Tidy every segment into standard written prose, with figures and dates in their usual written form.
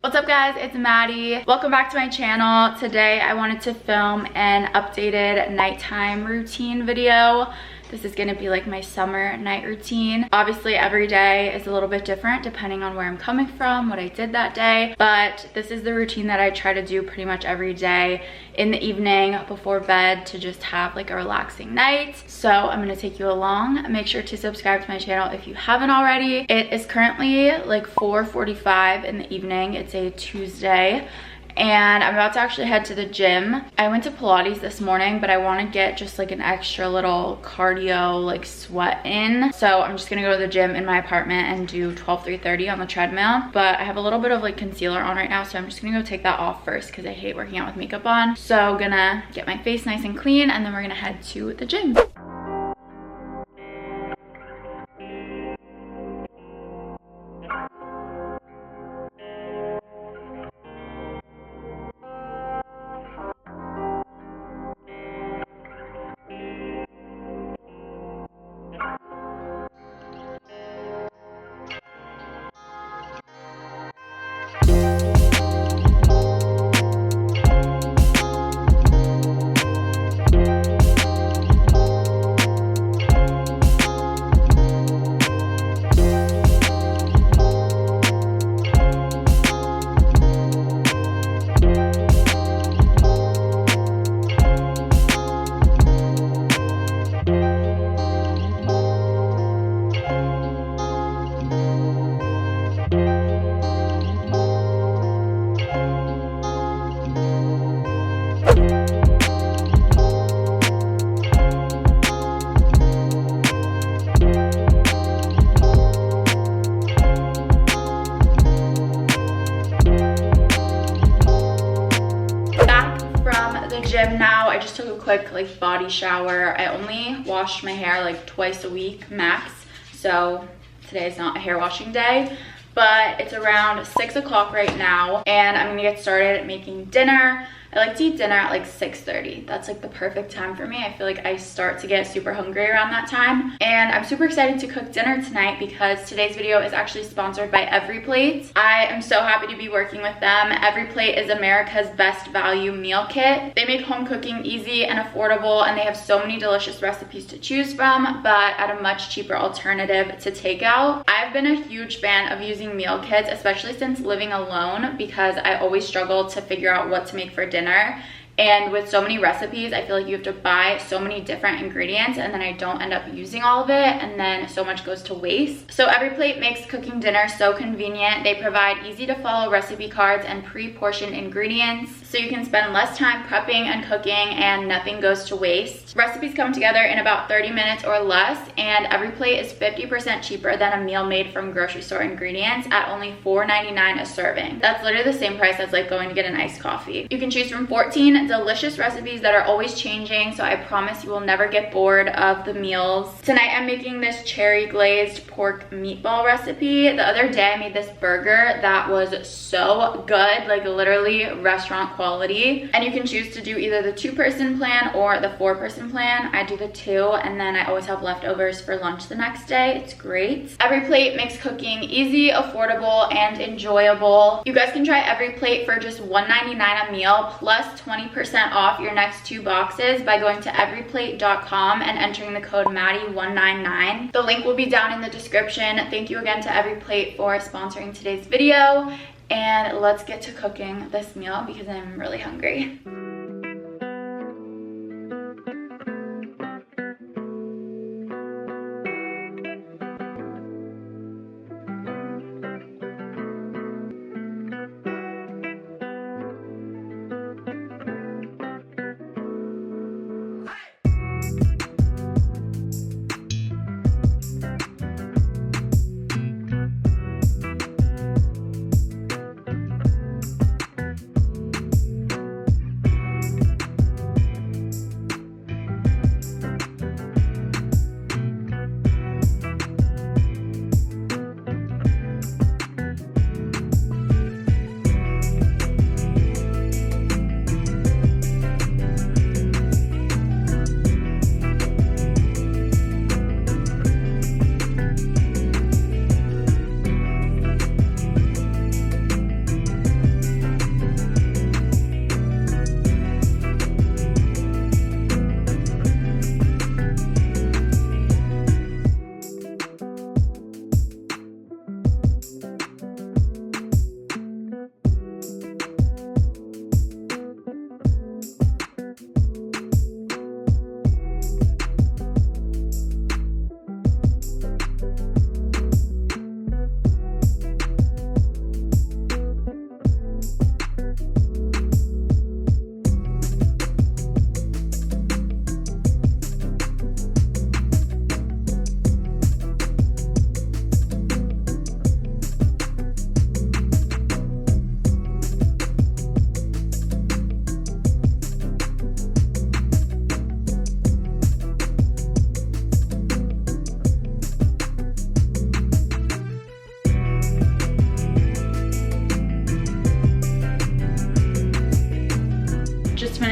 What's up guys, it's Maddie. Welcome back to my channel. Today I wanted to film an updated nighttime routine video. This is gonna be like my summer night routine. Obviously every day is a little bit different depending on where I'm coming from, what I did that day, but this is the routine that I try to do pretty much every day in the evening before bed to just have like a relaxing night. So I'm gonna take you along. Make sure to subscribe to my channel if you haven't already. It is currently like 4:45 in the evening. It's a Tuesday. And I'm about to actually head to the gym. I went to Pilates this morning, but I want to get just like an extra little cardio like sweat in. So I'm just gonna go to the gym in my apartment and do 12-3:30 on the treadmill. But I have a little bit of like concealer on right now, so I'm just gonna go take that off first because I hate working out with makeup on. So gonna get my face nice and clean, and then we're gonna head to the gym. Gym now. I just took a quick like body shower. I only wash my hair like twice a week max, so today is not a hair washing day, but it's around 6 o'clock right now and I'm gonna get started making dinner. I like to eat dinner at like 6:30. That's like the perfect time for me. I feel like I start to get super hungry around that time. And I'm super excited to cook dinner tonight because today's video is actually sponsored by EveryPlate. I am so happy to be working with them. EveryPlate is America's best value meal kit. They make home cooking easy and affordable, and they have so many delicious recipes to choose from, but at a much cheaper alternative to takeout. I've been a huge fan of using meal kits, especially since living alone, because I always struggle to figure out what to make for dinner. And with so many recipes, I feel like you have to buy so many different ingredients and then I don't end up using all of it, and then so much goes to waste. So EveryPlate makes cooking dinner so convenient. They provide easy to follow recipe cards and pre-portioned ingredients so you can spend less time prepping and cooking and nothing goes to waste. Recipes come together in about 30 minutes or less, and EveryPlate is 50% cheaper than a meal made from grocery store ingredients at only $4.99 a serving. That's literally the same price as like going to get an iced coffee. You can choose from 14 delicious recipes that are always changing, so I promise you will never get bored of the meals. Tonight I'm making this cherry glazed pork meatball recipe. The other day I made this burger that was so good, like literally restaurant quality. And you can choose to do either the 2-person plan or the 4-person plan. I do the 2, and then I always have leftovers for lunch the next day. It's great. EveryPlate makes cooking easy, affordable, and enjoyable. You guys can try EveryPlate for just $1.99 a meal plus 20% off your next 2 boxes by going to everyplate.com and entering the code Maddie199. The link will be down in the description. Thank you again to EveryPlate for sponsoring today's video, and let's get to cooking this meal because I'm really hungry.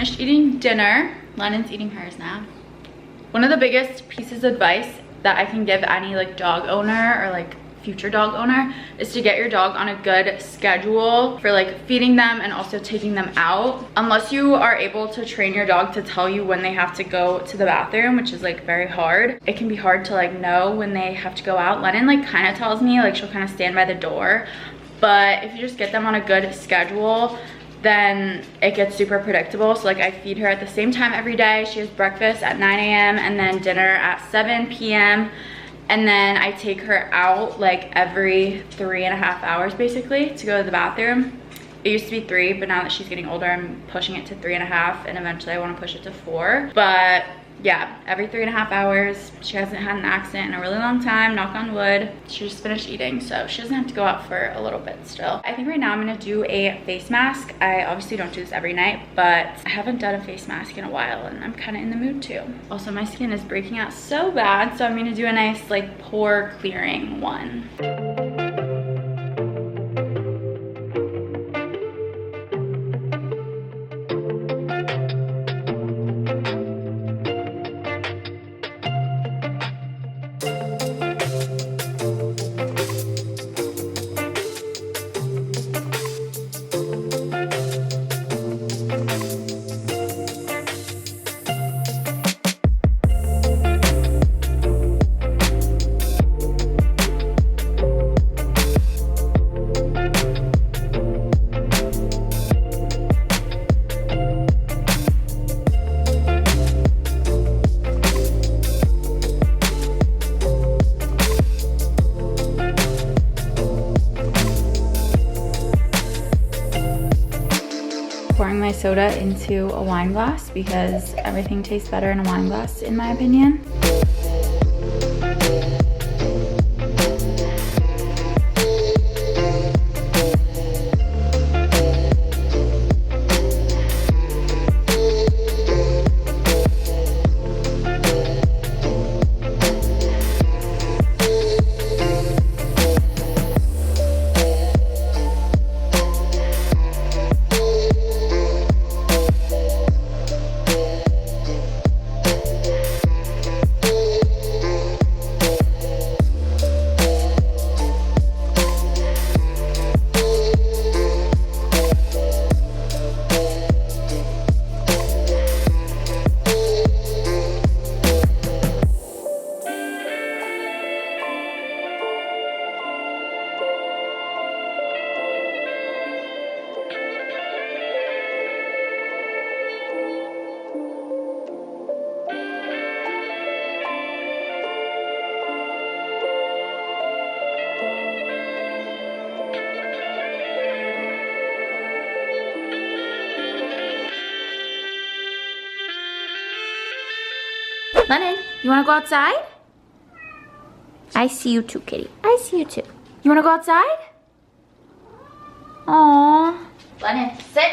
finished eating dinner. Lennon's eating hers now. One of the biggest pieces of advice that I can give any like dog owner or like future dog owner is to get your dog on a good schedule for like feeding them and also taking them out. Unless you are able to train your dog to tell you when they have to go to the bathroom, which is like very hard. It can be hard to like know when they have to go out. Lennon like kind of tells me, like she'll kind of stand by the door. But if you just get them on a good schedule, then it gets super predictable. So like I feed her at the same time every day. She has breakfast at 9 a.m. and then dinner at 7 p.m. And then I take her out like every 3.5 hours basically to go to the bathroom. It used to be 3, but now that she's getting older, I'm pushing it to 3.5, and eventually I want to push it to 4. But yeah, every 3.5 hours. She hasn't had an accident in a really long time, knock on wood. She just finished eating, so she doesn't have to go out for a little bit still. I think right now I'm gonna do a face mask. I obviously don't do this every night, but I haven't done a face mask in a while, and I'm kind of in the mood to. Also, my skin is breaking out so bad, so I'm gonna do a nice like pore clearing one. Pouring my soda into a wine glass because everything tastes better in a wine glass, in my opinion. Lennon, you wanna go outside? I see you too, kitty. I see you too. You wanna go outside? Aww. Lennon, sit.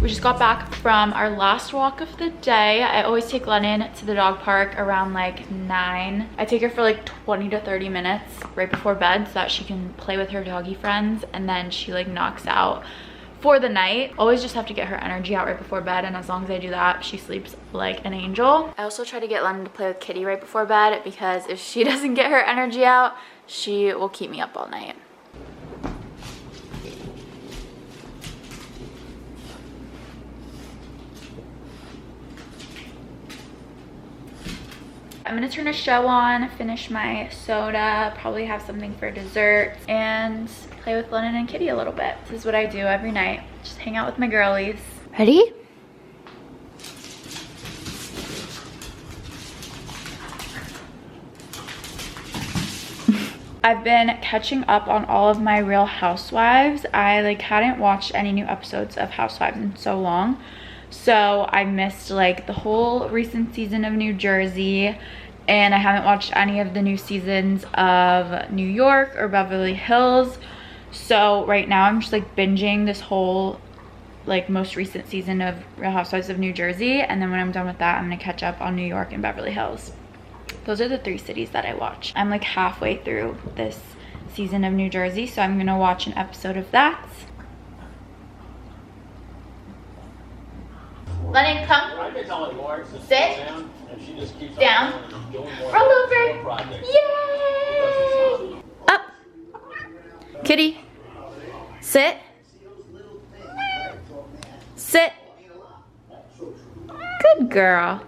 We just got back from our last walk of the day. I always take Lennon to the dog park around like 9. I take her for like 20 to 30 minutes right before bed so that she can play with her doggy friends, and then she like knocks out for the night. Always just have to get her energy out right before bed, and as long as I do that, she sleeps like an angel. I also try to get Lennon to play with Kitty right before bed because if she doesn't get her energy out, she will keep me up all night. I'm gonna turn a show on, finish my soda, probably have something for dessert, and play with Lennon and Kitty a little bit. This is what I do every night. Just hang out with my girlies. Ready? I've been catching up on all of my Real Housewives. I like hadn't watched any new episodes of Housewives in so long. So I missed like the whole recent season of New Jersey, and I haven't watched any of the new seasons of New York or Beverly Hills. So right now I'm just like binging this whole like most recent season of Real Housewives of New Jersey, and then when I'm done with that, I'm gonna catch up on New York and Beverly Hills. Those are the 3 cities that I watch. I'm like halfway through this season of New Jersey, so I'm gonna watch an episode of that. Lennon, come. Sit. Down. Roll over. Yay! Up. Kitty. Sit. Sit. Good girl.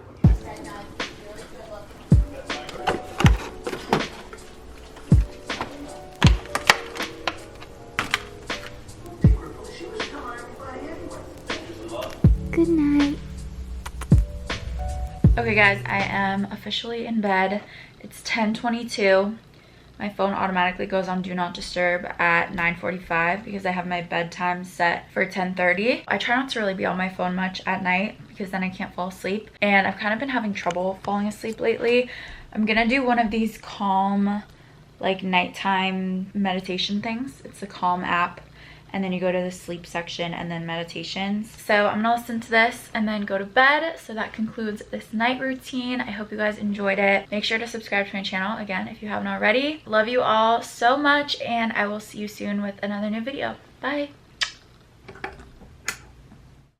Good night. Okay guys, I am officially in bed. It's 10:22. My phone automatically goes on Do Not Disturb at 9:45 because I have my bedtime set for 10:30. I try not to really be on my phone much at night because then I can't fall asleep. And I've kind of been having trouble falling asleep lately. I'm gonna do one of these Calm, like nighttime meditation things. It's a Calm app. And then you go to the sleep section and then meditations. So I'm gonna listen to this and then go to bed. So that concludes this night routine. I hope you guys enjoyed it. Make sure to subscribe to my channel again if you haven't already. Love you all so much, and I will see you soon with another new video. Bye.